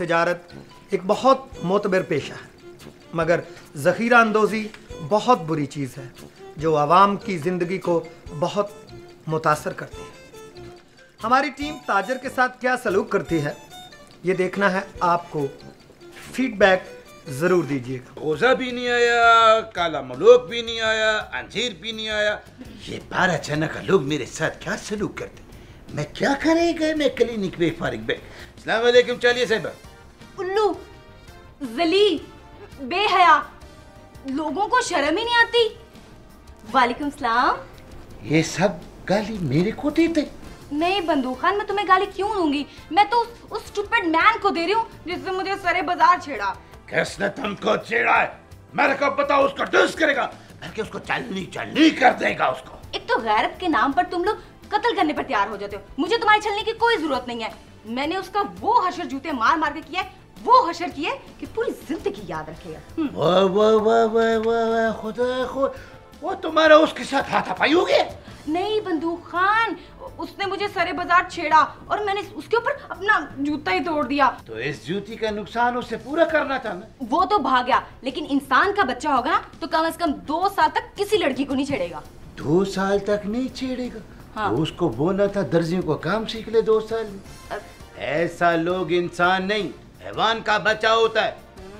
तिजारत एक बहुत मोतबर पेशा है, मगर ज़ख़ीरा अंदोज़ी बहुत बुरी चीज़ है जो आवाम की ज़िंदगी को बहुत मुतासर करती है। हमारी टीम ताजर के साथ क्या सलूक करती है ये देखना है आपको। फीडबैक ज़रूर दीजिएगा। रोज़ा भी नहीं आया, काला मलोक भी नहीं आया, अंजीर भी नहीं आया। ये 12 जना का लोग मेरे साथ क्या सलूक करते, मैं क्या करेगा। मैं क्लिनिक पे फारिग बे। अस्सलाम वालेकुम। चलिए साहिबा। उल्लू, ज़लील, बेहया, लोगों को शर्म ही नहीं आती। वालेकुम सलाम। ये सब गाली मेरे को देते? नहीं बंदूक खान, मैं तुम्हें गाली क्यों दूंगी? मैं तो उस स्टूपिड मैन को दे रही हूँ जिसने मुझे सरे बाजार छेड़ा। किसने तुमको छेड़ा है? मेरे को बताओ, उसको डिस करेगा, बल्कि उसको चलनी कर देगा उसको। एक तो गैरत के नाम पर तुम लोग कत्ल करने पर तैयार हो जाते हो। मुझे तुम्हारी छलने की कोई जरूरत नहीं है। मैंने उसका वो हशर जूते मार मार के किया है, वो हशर किया कि पूरी जिंदगी याद रखेगा। वाह वाह वाह वाह वाह, खुदा खुद, वो तुम्हारा उसके साथ हाथापाई हो गया? नहीं बंदूक खान, उसने मुझे सरे बाजार छेड़ा और मैंने उसके ऊपर अपना जूता ही तोड़ दिया। तो इस जूती का नुकसान उसे पूरा करना था ना। वो तो भाग गया, लेकिन इंसान का बच्चा होगा ना तो कम से कम 2 साल तक किसी लड़की को नहीं छेड़ेगा। 2 साल तक नहीं छेड़ेगा? हाँ। तो उसको बोलना था दर्जियों को काम सीख ले 2 साल में। ऐसा लोग इंसान नहीं, हैवान का बच्चा होता है,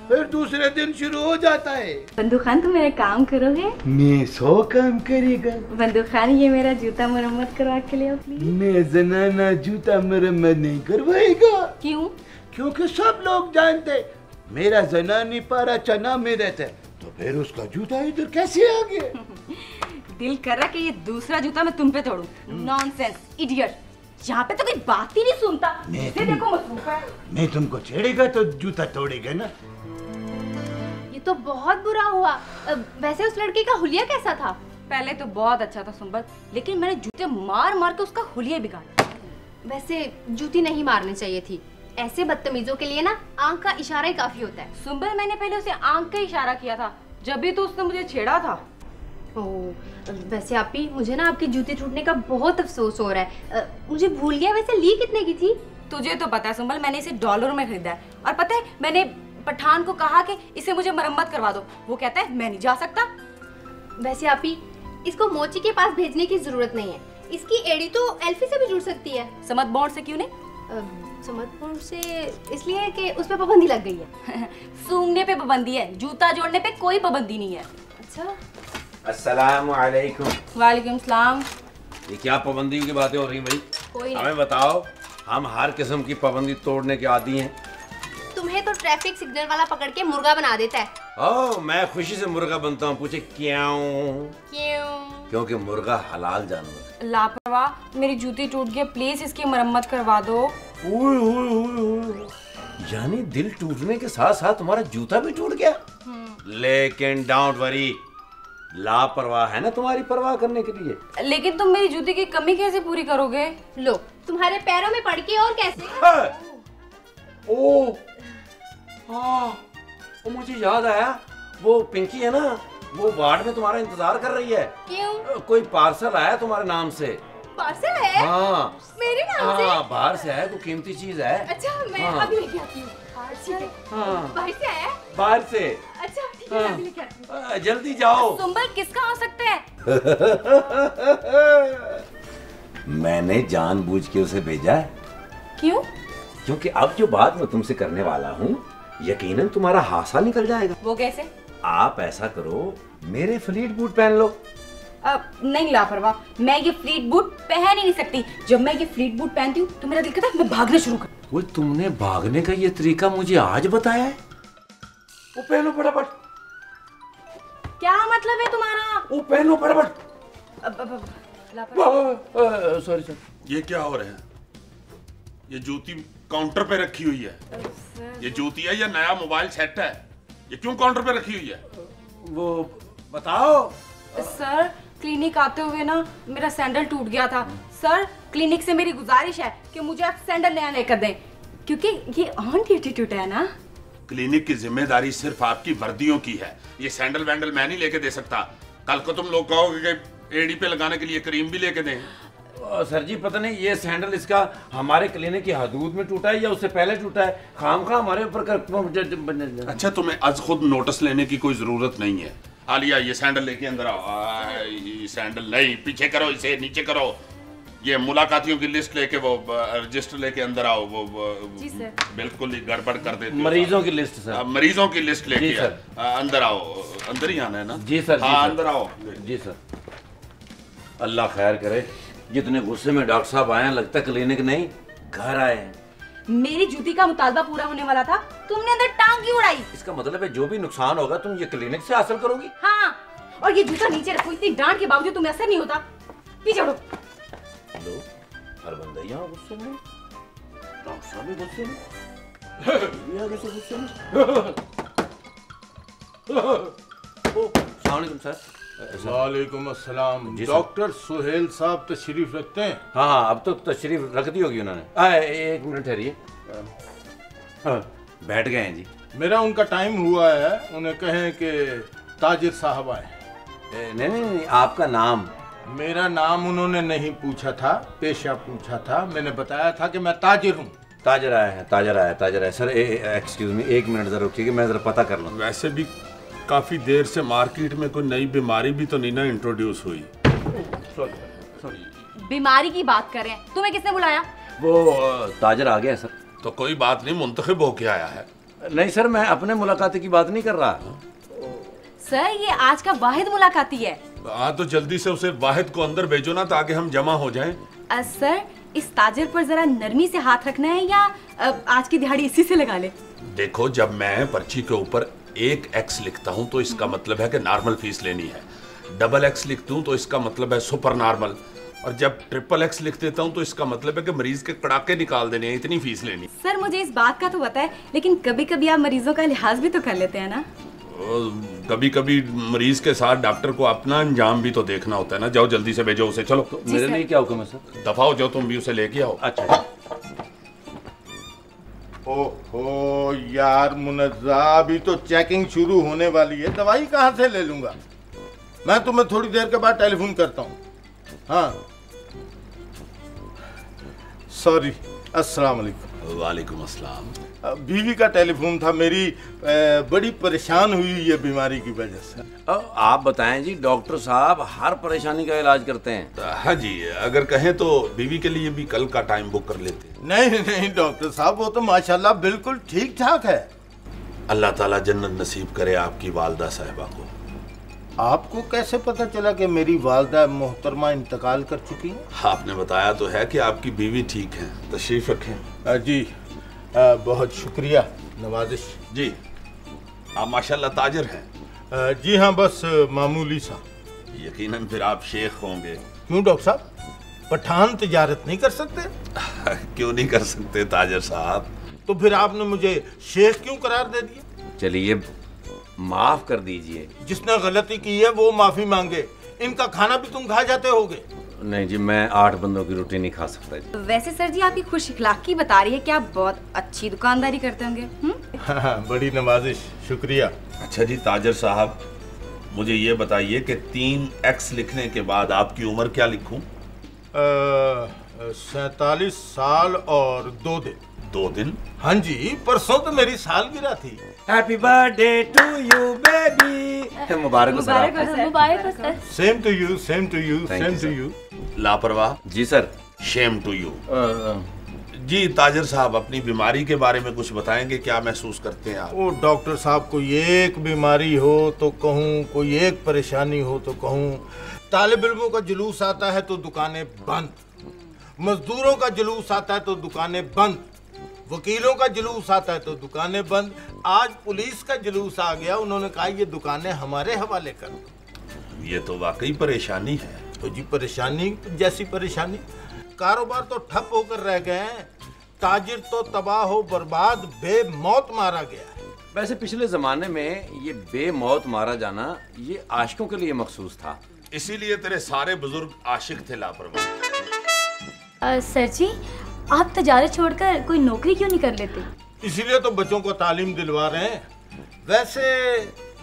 फिर दूसरे दिन शुरू हो जाता है। बंदूक खान, तुम मेरा काम करोगे? मैं 100 काम करेगा। बंदूक खान, ये मेरा जूता मरम्मत करवा के ले आओ प्लीज। मैं जनाना जूता मरम्मत नहीं करवाएगा। क्यों? क्योंकि सब लोग जानते मेरा जनानी पारा चना में रहता है, तो फिर उसका जूता इधर कैसे आ गया? दिल कर रहा कि ये दूसरा जूता मैं तुम पे तोड़ूं। नॉनसेंस, इडियट, यहाँ पे तो कोई बात ही नहीं सुनता। इसे देखो मसरूफ है। मैं तुमको छेड़ेगा तो जूता तोड़ेगा ना। ये तो बहुत बुरा हुआ। वैसे उस लड़के का हुलिया कैसा था? पहले तो बहुत अच्छा था सुंबल, लेकिन मैंने जूते मार मार के उसका हुलिया बिगाड़ा। वैसे जूती नहीं मारनी चाहिए थी, ऐसे बदतमीजों के लिए ना आंख का इशारा ही काफी होता है। सुंबल, मैंने पहले उसे आंख का इशारा किया था, जब भी तो उसने मुझे छेड़ा था। ओह, वैसे आपी, मुझे ना आपकी जूती टूटने का बहुत अफसोस हो रहा है। मुझे भूल गया, वैसे ली कितने की थी? तुझे तो पता है सुंबल, मैंने इसे डॉलर में खरीदा है। और पता है, मैंने पठान को कहा कि इसे मुझे मरम्मत करवा दो, वो कहता है मैं नहीं जा सकता। वैसे आपी, इसको मोची के पास भेजने की जरूरत नहीं है, इसकी एड़ी तो एल्फी से भी जुड़ सकती है। समत बॉन्ड से क्यों नहीं? समतपुर से इसलिए कि उस पर पाबंदी लग गई है। सूंघने पे पाबंदी है, जूता जोड़ने पे कोई पाबंदी नहीं है। अच्छा। अस्सलामु अलैकुम। वालेकुम सलाम। ये क्या पाबंदियों की बातें हो रही भाई? कोई हमें बताओ, हम हर किस्म की पाबंदी तोड़ने के आदी हैं। तुम्हें तो ट्रैफिक सिग्नल वाला पकड़ के मुर्गा बना देता है। ओह, मैं खुशी से मुर्गा बनता हूँ। पूछे क्यों? क्यों? क्योंकि मुर्गा हलाल जानवर। लापरवाह, मेरी जूती टूट गई, प्लीज इसकी मरम्मत करवा दो। ओए ओए ओए ओए, यानी दिल टूटने के साथ साथ तुम्हारा जूता भी टूट गया? लेकिन डोंट वरी, लापरवाह है ना तुम्हारी परवाह करने के लिए। लेकिन तुम मेरी जूती की कमी कैसे पूरी करोगे? लो, तुम्हारे पैरों में पड़ के और कैसे? ओ, हाँ, मुझे याद आया, वो पिंकी है ना, वो वार्ड में तुम्हारा इंतजार कर रही है। क्यों? कोई पार्सल आया तुम्हारे नाम से। पार्सल है? हाँ, मेरे नाम से? हाँ, बाहर से है, कोई कीमती चीज है। अच्छा, मैं हाँ। अभी लेके आती हूँ। ठीक है। हाँ, बाहर से आया? बाहर से। अच्छा ठीक है, अभी लेके आती हूँ। जल्दी जाओ। सुंबल, किसका हो सकता है? मैंने जानबूझ के उसे भेजा है। क्यों? क्योंकि अब जो बात मैं तुमसे करने वाला हूँ, यकीनन तुम्हारा हासा निकल जाएगा। वो कैसे? आप ऐसा करो, मेरे फ्लीट बूट पहन लो। नहीं लापरवाह, मैं ये फ्लीट बूट पहन ही नहीं सकती। जब मैं ये फ्लीट बूट पहनती हूँ तो मेरा दिल करता है मैं भागना शुरू कर। वो तुमने भागने का ये तरीका मुझे आज बताया है? वो पहनो फटाफट। क्या मतलब है तुम्हारा? वो पहनो फटाफट। लापरवाह। Sorry sir. ये क्या हो रहा है? ये जूती काउंटर पे रखी हुई है। ये जूती है या नया मोबाइल सेट है? ये क्यों काउंटर पे रखी हुई है? वो बताओ। सर, क्लिनिक आते हुए ना मेरा सैंडल टूट गया था। सर, क्लिनिक से मेरी गुजारिश है कि मुझे आप सैंडल नया लेकर दें, क्योंकि ये ऑन एटीट्यूड है ना। क्लिनिक की जिम्मेदारी सिर्फ आपकी वर्दियों की है। ये सैंडल वैंडल मैं नहीं लेके दे सकता। कल को तुम लोग कहोगे कि एड़ी पे लगाने के लिए क्रीम भी लेके दें। सर जी पता नहीं ये सैंडल इसका हमारे क्लिनिक की हदूद में टूटा है या उससे पहले टूटा है, खामखा हमारे ऊपर। अच्छा तुम्हें आज खुद नोटिस लेने की कोई जरूरत नहीं है। आलिया ये सैंडल लेके अंदर आओ। ये सैंडल नहीं, पीछे करो, इसे नीचे करो। ये मुलाकातियों की लिस्ट लेके वो रजिस्टर लेके अंदर आओ। वो जी सर। बिल्कुल ही गड़बड़ कर देते हो। मरीजों की लिस्ट सर। मरीजों की लिस्ट लेके जी सर। अंदर आओ। अंदर ही आना है ना? जी सर। हाँ अंदर आओ। जी सर। अल्लाह खैर करे, जितने गुस्से में डॉक्टर साहब आए हैं लगता है क्लिनिक नहीं घर आए हैं। मेरी जूती का मुतालबा पूरा होने वाला था, तुमने अंदर टांग क्यों उड़ाई? इसका मतलब है जो भी नुकसान होगा तुम ये क्लिनिक से हासिल करोगी। हाँ, और ये जूता नीचे रखो, इतनी डांट के बावजूद तुम्हें असर नहीं होता। पीछे हटो। लो हर बंदा यहाँ गुस्से में, डॉक्टर साहब भी गुस्से में, ये आगे से गुस्से में। अस्सलाम वालेकुम सर। वालेकुम अस्सलाम। जी सर। डॉक्टर सुहेल साहब तशरीफ रखते हैं? हाँ हाँ अब तो तशरीफ रख दी होगी उन्होंने। एक मिनट ठहरिए। बैठ गए हैं जी। मेरा उनका टाइम हुआ है, उन्हें कहें कि ताजिर साहब आए। नहीं नहीं नहीं, आपका नाम? मेरा नाम उन्होंने नहीं पूछा था, पेशा पूछा था। मैंने बताया था कि मैं ताजिर हूँ। ताजर आया है, ताजर आया, ताजर आया। सर एक्सक्यूज मी, एक मिनट जरा रुकिए, मैं जरा पता कर लूँ। वैसे भी काफी देर से मार्केट में कोई नई बीमारी भी तो नहीं ना इंट्रोड्यूस हुई। बीमारी की बात कर रहे हैं, तुम्हें किसने बुलाया? वो ताजर आ गया सर। तो कोई बात नहीं, मुंतखब होके आया है। नहीं सर, मैं अपने मुलाकाती की बात नहीं कर रहा। सर ये आज का वाहिद मुलाकाती है। हाँ तो जल्दी से उसे वाहिद को अंदर भेजो ना ताकि हम जमा हो जाएं। सर इस ताजिर पर जरा नरमी से हाथ रखना है या आज की दिहाड़ी इसी से लगा ले? देखो जब मैं पर्ची के ऊपर 1x लिखता हूँ तो इसका मतलब है कि नॉर्मल फीस लेनी है। डबल x लिखता हूँ तो इसका मतलब है सुपर नॉर्मल। और जब ट्रिपल x लिख देता हूँ तो इसका मतलब है कि मरीज के कड़ाके निकाल देने हैं, इतनी फीस लेनी। सर मुझे इस बात का तो पता है, लेकिन कभी कभी आप मरीजों का लिहाज भी तो कर लेते हैं ना। कभी कभी मरीज के साथ डॉक्टर को अपना अंजाम भी तो देखना होता है ना। जाओ जल्दी से भेजो उसे। चलो तो मेरे लिए क्या हुक्म है सर? दफा हो जाओ, तुम भी उसे लेके आओ। अच्छा। ओहो यार मुनज्जा, अभी तो चेकिंग शुरू होने वाली है, दवाई कहाँ से ले लूंगा? मैं तुम्हें थोड़ी देर के बाद टेलीफोन करता हूँ। हाँ सॉरी, अस्सलाम वालेकुम। वालेकुम अस्सलाम। बीवी का टेलीफोन था, मेरी बड़ी परेशान हुई ये बीमारी की वजह से। आप बताएं जी, डॉक्टर साहब हर परेशानी का इलाज करते हैं। हाँ जी, अगर कहें तो बीवी के लिए भी कल का टाइम बुक कर लेते हैं। नहीं नहीं डॉक्टर साहब, वो तो माशाल्लाह बिल्कुल ठीक ठाक है। अल्लाह ताला जन्नत नसीब करे आपकी वालदा साहिबा को। आपको कैसे पता चला कि मेरी वालदा मोहतरमा इंतकाल कर चुकी हैं? आपने बताया तो है कि आपकी बीवी ठीक है। तशरीफ रखें। जी बहुत शुक्रिया, नवाजिश। जी आप माशाल्लाह ताजिर हैं। जी हाँ, बस मामूली सा। यकीनन फिर आप शेख होंगे। क्यों डॉक्टर साहब, पठान तिजारत नहीं कर सकते? क्यों नहीं कर सकते ताजिर साहब? तो फिर आपने मुझे शेख क्यों करार दे दिया? चलिए माफ कर दीजिए। जिसने गलती की है वो माफी मांगे। इनका खाना भी तुम खा जाते होगे। नहीं जी, मैं 8 बंदों की रोटी नहीं खा सकता जी। वैसे सर जी आपकी खुश इखलाकी बता रही है कि आप बहुत अच्छी दुकानदारी करते होंगे। हाँ, बड़ी नवाजिश, शुक्रिया। अच्छा जी ताजिर साहब, मुझे ये बताइए कि 3x लिखने के बाद आपकी उम्र क्या लिखूं? 47 साल और 2 दिन। 2 दिन? हाँ जी, परसों तो मेरी सालगिरह थी। Happy birthday to you baby. मुबारक हो सर। मुबारक हो sir. Same to you, same to you, Thank same you, to sir. You. लापरवाह। जी सर। Shame to you. जी ताजिर साहब, अपनी बीमारी के बारे में कुछ बताएंगे? क्या महसूस करते हैं आप? ओ डॉक्टर साहब, कोई एक बीमारी हो तो कहूँ, कोई एक परेशानी हो तो कहूँ। तालिब इल्मों का जुलूस आता है तो दुकानें बंद, मजदूरों का जुलूस आता है तो दुकानें बंद, वकीलों का जुलूस आता है तो दुकानें बंद। आज पुलिस का जुलूस आ गया, उन्होंने कहा ये दुकानें हमारे हवाले कर दो। ये तो वाकई परेशानी है। तो जी परेशानी जैसी परेशानी, कारोबार तो ठप होकर रह गए हैं, ताजिर तो तबाह हो बर्बाद, बेमौत मारा गया है। वैसे पिछले जमाने में ये बेमौत मारा जाना ये आशिकों के लिए मखसूस था। इसीलिए तेरे सारे बुजुर्ग आशिक थे लापरवाह। सर जी, आप तजारत छोड़कर कोई नौकरी क्यों नहीं कर लेते? इसीलिए तो बच्चों को तालीम दिलवा रहे हैं। वैसे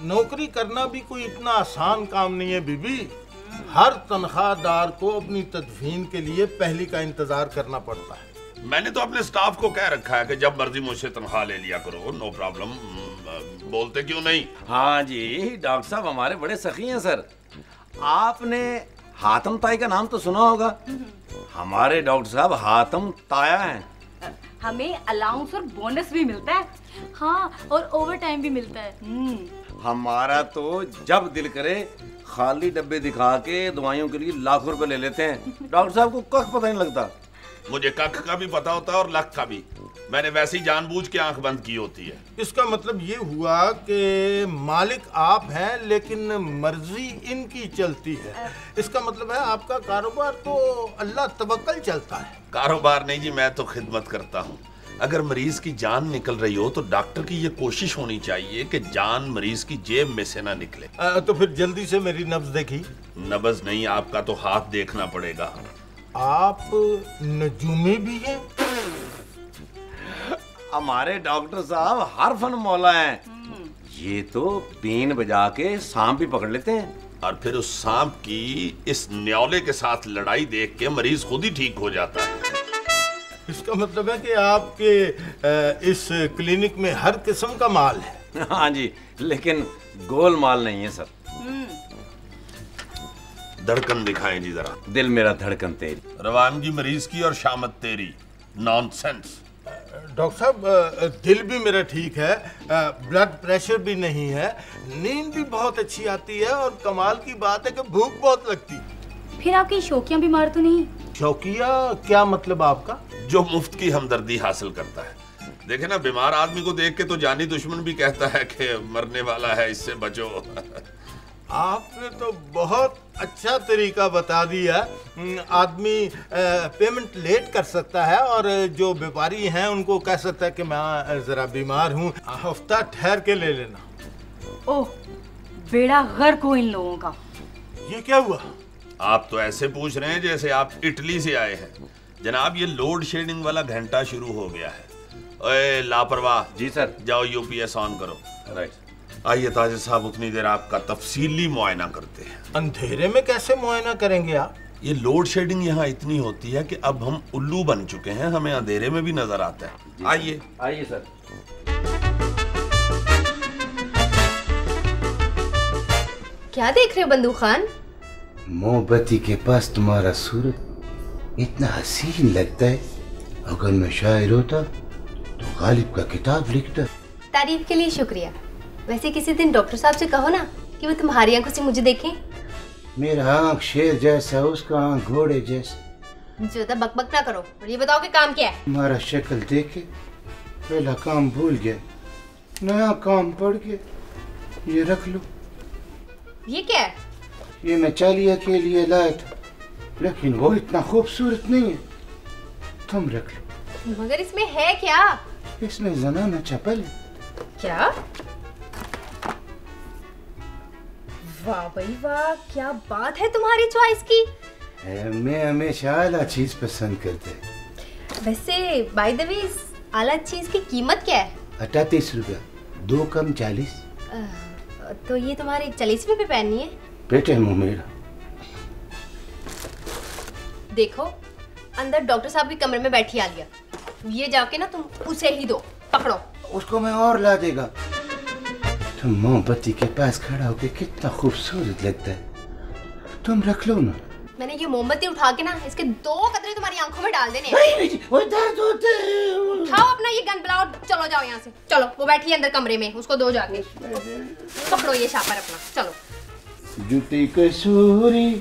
नौकरी करना भी कोई इतना आसान काम नहीं है बीबी। हर तनख्वाहदार को अपनी तदफीन के लिए पहली का इंतजार करना पड़ता है। मैंने तो अपने स्टाफ को कह रखा है कि जब मर्जी मुझसे तनख्वाह ले लिया करो, नो प्रॉब्लम। बोलते क्यों नहीं? हाँ जी, डॉक्टर साहब हमारे बड़े सखी हैं सर। आपने हातम ताई का नाम तो सुना होगा। हमारे डॉक्टर साहब हातम ताया हैं। हमें अलाउंस और बोनस भी मिलता है। हाँ, और ओवर टाइम भी मिलता है। हमारा तो जब दिल करे खाली डब्बे दिखा के दवाइयों के लिए लाखों रुपए ले लेते हैं। डॉक्टर साहब को कख पता नहीं लगता। मुझे कख का भी पता होता है और लख का भी। मैंने वैसे ही जानबूझ के आंख बंद की होती है। इसका मतलब ये हुआ कि मालिक आप हैं लेकिन मर्जी इनकी चलती है। इसका मतलब है आपका कारोबार तो अल्लाह तवक्कल चलता है। कारोबार नहीं जी, मैं तो खिदमत करता हूँ। अगर मरीज की जान निकल रही हो तो डॉक्टर की ये कोशिश होनी चाहिए कि जान मरीज की जेब में से ना निकले। तो फिर जल्दी से मेरी नब्ज देखी। नब्ज नहीं, आपका तो हाथ देखना पड़ेगा। आप नजूमी भी हैं? हमारे डॉक्टर साहब हर फन मौला हैं। ये तो बीन बजा के सांप भी पकड़ लेते हैं। और फिर उस सांप की इस न्योले के साथ लड़ाई देख के मरीज खुद ही ठीक हो जाता है। इसका मतलब है कि आपके इस क्लिनिक में हर किस्म का माल है। हाँ जी, लेकिन गोल माल नहीं है सर। धड़कन दिखाएं जी जरा। दिल मेरा धड़कन तेरी, रवानगी मरीज की और शामत तेरी। नॉनसेंस। डॉक्टर साहब, दिल भी मेरा ठीक है, ब्लड प्रेशर भी नहीं है, नींद भी बहुत अच्छी आती है और कमाल की बात है कि भूख बहुत लगती है। फिर आपकी शौकियां बीमार तो नहीं? शौकिया क्या मतलब आपका? जो मुफ्त की हमदर्दी हासिल करता है। देखे ना, बीमार आदमी को देख के तो जानी दुश्मन भी कहता है कि मरने वाला है, इससे बचो। आपने तो बहुत अच्छा तरीका बता दिया। आदमी पेमेंट लेट कर सकता है और जो व्यापारी हैं उनको कह सकता है कि मैं जरा बीमार हूँ, हफ्ता ठहर के ले लेना। ओह, बेड़ा गर्क हो इन लोगों का। ये क्या हुआ? आप तो ऐसे पूछ रहे हैं जैसे आप इटली से आए हैं। जनाब, ये लोड शेडिंग वाला घंटा शुरू हो गया है। ओए लापरवाह। जी सर। जाओ यूपीएस ऑन करो। राइट। आइए ताजिर साहब, उतनी देर आपका तफसीली मुआयना करते हैं। अंधेरे में कैसे मुआयना करेंगे आप? ये लोड शेडिंग यहाँ इतनी होती है कि अब हम उल्लू बन चुके हैं, हमें अंधेरे में भी नजर आता है। आइए आइए सर। क्या देख रहे हो बंदूक खान? मोमबत्ती के पास तुम्हारा सूरत इतना हसीन लगता है। अगर मैं शायर होता तो गालिब का किताब लिखता। तारीफ के लिए शुक्रिया। वैसे किसी दिन डॉक्टर साहब से कहो ना कि वो तुम्हारी आंखों से मुझे देखें। मेरा आंख शेर जैसा, उसका आंख घोड़े जैसा। ज्यादा बकबक ना करो और ये बताओ कि काम क्या है? तुम्हारा शक्ल देखे पहला काम भूल गया, नया काम पड़ गया। ये रख लो। ये क्या है? ये मैं चालिया के लिए लाया था, लेकिन वो इतना खूबसूरत नहीं है। तुम रख लो। मगर इसमें है क्या? इसमें जनाना चप्पल है। क्या? वाह भाई वाह, क्या बात है तुम्हारी चॉइस की। मैं हमेशा आला चीज पसंद करते हैं। वैसे बाय द वे, आला चीज की कीमत क्या है? 38 रुपया, 2 कम 40। तो ये तुम्हारी 40वें पे पहननी है? पेटे मुंह मेरा। देखो, अंदर डॉक्टर साहब के कमरे में बैठी आलिया। ये जाके ना तुम उसे ही दो। पकड़ो। उसको मैं और ला देगा। तुम मोमबत्ती के पास खड़ा होके कितना खूबसूरत लगता है। तुम रख लो ना। मैंने ये मोमबत्ती उठा के ना इसके 2 कतरे तुम्हारी आंखों में डाल देने हैं। वो दर्द होता है। उठाओ अपना ये गन ब्लाउज, चलो जाओ यहाँ से। चलो, वो बैठी है अंदर कमरे में, उसको दो जाके। पकड़ो ये शापर अपना, चलो। जूती कसूरी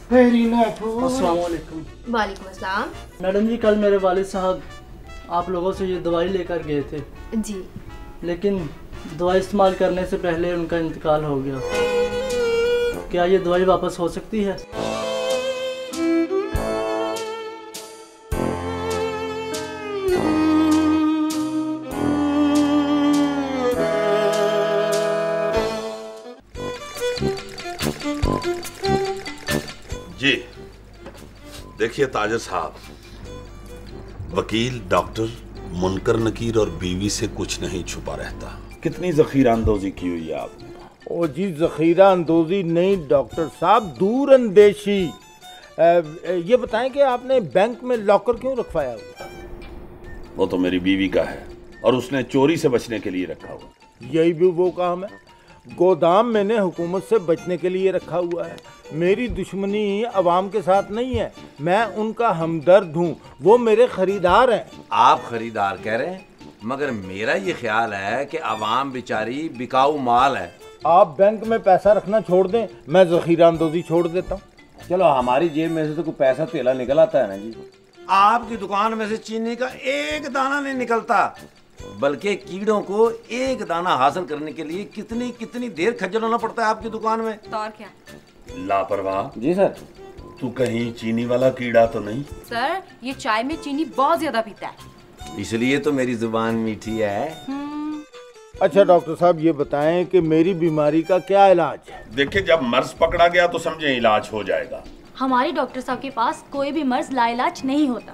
फेरी ना फूल। अस्सलाम वालेकुम। वालेकुम अस्सलाम। मैडम जी, कल मेरे वालिद साहब आप लोगों से ये दवाई लेकर गए थे। जी। लेकिन दवाई इस्तेमाल करने से पहले उनका इंतकाल हो गया। क्या ये दवाई वापस हो सकती है? जी देखिए ताजिर साहब, वकील, डॉक्टर, मुनकर नकीर और बीवी से कुछ नहीं छुपा रहता। कितनी जखीरा अंदोजी की हुई है आपने? ओ जी जखीरा अंदोजी नहीं डॉक्टर साहब, दूर अंदेशी। ये बताएं कि आपने बैंक में लॉकर क्यों रखवाया हुआ? वो तो मेरी बीवी का है और उसने चोरी से बचने के लिए रखा हुआ। यही भी वो काम है। गोदाम मैंने हुकूमत से बचने के लिए रखा हुआ है। मेरी दुश्मनी अवाम के साथ नहीं है, मैं उनका हमदर्द हूँ, वो मेरे खरीदार हैं। आप खरीदार कह रहे हैं, मगर मेरा ये ख्याल है कि अवाम बेचारी बिकाऊ माल है। आप बैंक में पैसा रखना छोड़ दें, मैं जखीरा अंदोजी छोड़ देता हूँ। चलो, हमारी जेब में से तो कोई पैसा तेला निकल आता है ना जी। आपकी दुकान में से चीनी का एक दाना नहीं निकलता, बल्कि कीड़ों को एक दाना हासिल करने के लिए कितनी कितनी देर खज्जल होना पड़ता है आपकी दुकान में। तो और क्या? लापरवाह। जी सर। तू कहीं चीनी वाला कीड़ा तो नहीं? सर, ये चाय में चीनी बहुत ज्यादा पीता है, इसलिए तो मेरी जुबान मीठी है। अच्छा डॉक्टर साहब, ये बताएं कि मेरी बीमारी का क्या इलाज है? देखिए, जब मर्ज पकड़ा गया तो समझे इलाज हो जाएगा। हमारे डॉक्टर साहब के पास कोई भी मर्ज लाइलाज नहीं होता।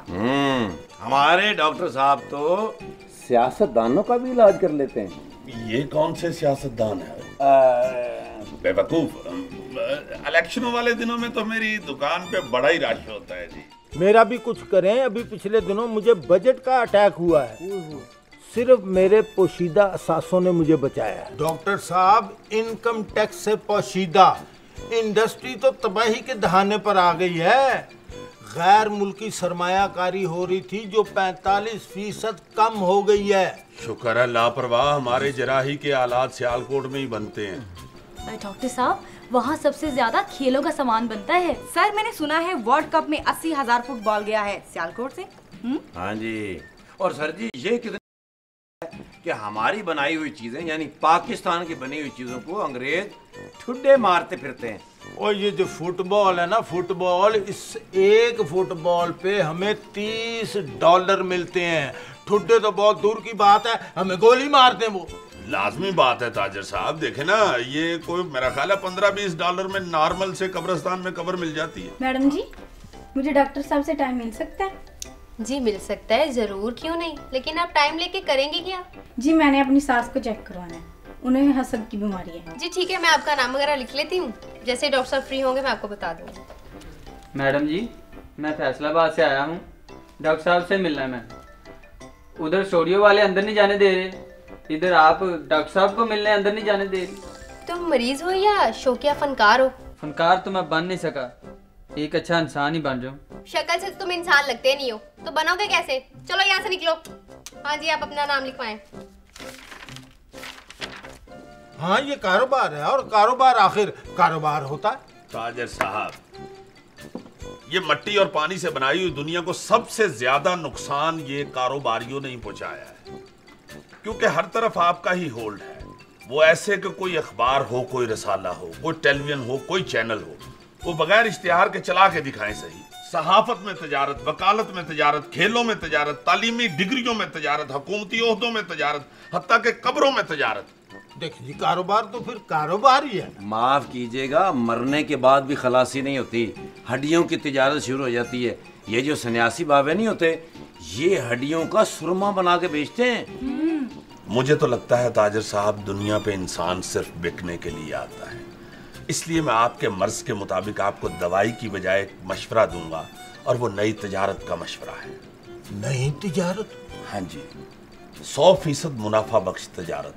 हमारे डॉक्टर साहब तो सियासतदानों का भी इलाज कर लेते हैं। ये कौन से सियासतदान है? बेवकूफ, इलेक्शनों वाले दिनों में तो मेरी दुकान पे बड़ा ही रश होता है जी। मेरा भी कुछ करें, अभी पिछले दिनों मुझे बजट का अटैक हुआ है, सिर्फ मेरे पोशीदा असासों ने मुझे बचाया है। डॉक्टर साहब, इनकम टैक्स से पोशीदा इंडस्ट्री तो तबाही के दहाने पर आ गई है। गैर मुल्की सरमायाकारी हो रही थी जो 45% कम हो गई है। शुक्र है लापरवाह, हमारे जराही के आलात सियालकोट में ही बनते हैं। डॉक्टर साहब, वहाँ सबसे ज्यादा खेलों का सामान बनता है। सर, मैंने सुना है वर्ल्ड कप में 80,000 फुटबॉल गया है सियालकोट से। हाँ जी। और सर जी, ये कितने कि हमारी बनाई हुई चीजें यानी पाकिस्तान की बनी हुई चीजों को अंग्रेज ठुड्डे मारते फिरते हैं। और ये जो फुटबॉल है ना, फुटबॉल, इस एक फुटबॉल पे हमें $30 मिलते हैं। ठुड्डे तो बहुत दूर की बात है, हमें गोली मारते हैं वो। लाजमी बात है ताजर साहब, देखे ना, ये कोई मेरा ख्याल है $15-20 में नॉर्मल से कब्रिस्तान में कब्र मिल जाती है। मैडम जी, मुझे डॉक्टर साहब से टाइम मिल सकता है? जी मिल सकता है, जरूर, क्यों नहीं, लेकिन आप टाइम लेके करेंगे क्या? जी, मैंने अपनी सास को चेक करवाना है, उन्हें हसद की बीमारी है। जी ठीक है, मैं आपका नाम वगैरह लिख लेती हूँ, जैसे डॉक्टर साहब फ्री होंगे मैं आपको बता दूँगी। मैडम जी, मैं फैसलाबाद से आया हूँ, डॉक्टर साहब से मिलना है। मैं उधर स्टूडियो वाले अंदर नहीं जाने दे रहे, इधर आप डॉक्टर साहब को मिलने अंदर नहीं जाने दे रही। तुम मरीज हो या शौकिया फनकार हो? फनकार तो मैं बन नहीं सका, एक अच्छा इंसान ही बन जाऊँ। शक्ल से तुम इंसान लगते नहीं हो, तो बनोगे कैसे? चलो यहाँ से निकलो। हाँ जी, आप अपना नाम लिखवाएं। हाँ, ये कारोबार है और कारोबार आखिर कारोबार होता है। ताजर साहब, ये मट्टी और पानी से बनाई हुई दुनिया को सबसे ज्यादा नुकसान ये कारोबारियों ने ही पहुंचाया है, क्योंकि हर तरफ आपका ही होल्ड है। वो ऐसे कि कोई अखबार हो, कोई रसाला हो, कोई टेलीविजन हो, कोई चैनल हो, वो बगैर इश्तिहार के चला के दिखाएं सही। सहाफत में तजारत, वकालत में तजारत, खेलों में तजारत, तालीमी डिग्रियों में तजारत, हुकूमती ओहदों में तजारत, हत्ता के कब्रों में तजारत। देखिए जी, कारोबार तो फिर कारोबार ही है। माफ कीजिएगा, मरने के बाद भी खलासी नहीं होती, हड्डियों की तिजारत शुरू हो जाती है। ये जो सन्यासी बाबे नहीं होते, ये हड्डियों का सुरमा बना के बेचते हैं। मुझे तो लगता है ताजर साहब, दुनिया पे इंसान सिर्फ बिकने के लिए आता है। इसलिए मैं आपके मर्ज के मुताबिक आपको दवाई की बजाय मशवरा दूंगा, और वो नई तिजारत का मशवरा है। नई तिजारत? हाँ जी, 100% मुनाफा बख्श तिजारत।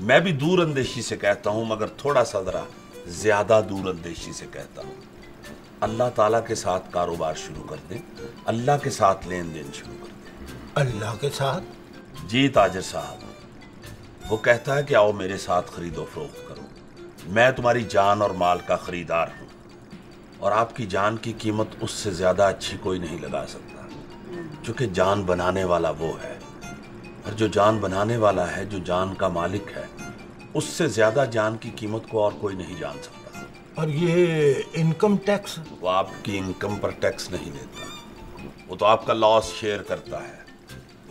मैं भी दूर अंदेशी से कहता हूं, मगर थोड़ा सा जरा ज्यादा दूर अंदेशी से कहता हूं। अल्लाह ताला के साथ कारोबार शुरू कर दें, अल्लाह के साथ लेन देन शुरू कर दें। अल्लाह के साथ? जी ताजर साहब, वो कहता है कि आओ मेरे साथ खरीदो फरोख्त करो। मैं तुम्हारी जान और माल का खरीदार हूं, और आपकी जान की कीमत उससे ज्यादा अच्छी कोई नहीं लगा सकता, क्योंकि जान बनाने वाला वो है, और जो जान बनाने वाला है, जो जान का मालिक है, उससे ज्यादा जान की कीमत को और कोई नहीं जान सकता। और ये इनकम टैक्स? वो आपकी इनकम पर टैक्स नहीं लेता, वो तो आपका लॉस शेयर करता है,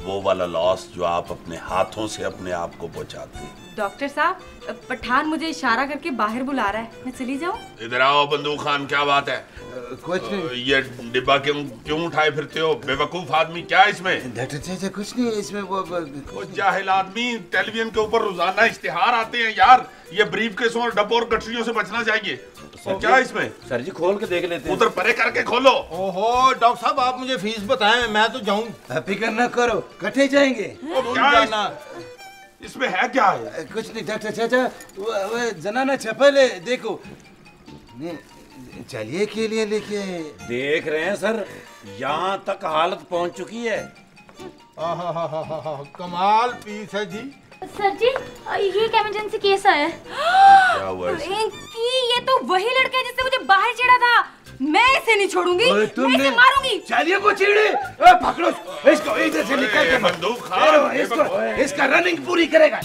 वो वाला लॉस जो आप अपने हाथों से अपने आप को पहुंचाते हैं। डॉक्टर साहब, पठान मुझे इशारा करके बाहर बुला रहा है, मैं चली जाऊं? इधर आओ बंदूक खान, क्या बात है? कुछ नहीं। ये डिब्बा क्यों उठाए फिरते हो? बेवकूफ आदमी, क्या इसमें? कुछ नहीं इसमें। वो जाहिल आदमी, टेलीविजन के ऊपर रोजाना इश्तिहार आते हैं यार, ये ब्रीफ केसों और डब्बों और गठरियों से बचना चाहिए। क्या इसमें? सर जी खोल के देख लेते हैं। उधर परे करके खोलो। ओहो डॉक्टर साहब, आप मुझे फीस बताएं, मैं तो जाऊं। फिक्र न करो, कटे जाएंगे। क्या इसमें है? क्या है? कुछ नहीं डॉक्टर चाचा, वो जनाना चप्पल है, देखो। चलिए के लिए लेके देख रहे हैं सर, यहाँ तक हालत पहुँच चुकी है। कमाल पीस है जी। सर जी ये एक इमरजेंसी केस है। क्या हुआ इसमें? ये तो वही लड़का है जिससे मुझे बाहर छेड़ा था। मैं इसे नहीं छोड़ूंगी, मैं इसे मारूंगी। चलिए वो चिड़े, पकड़ो इसको, इधर से निकल के बंदूक खा, इसका रनिंग पूरी करेगा।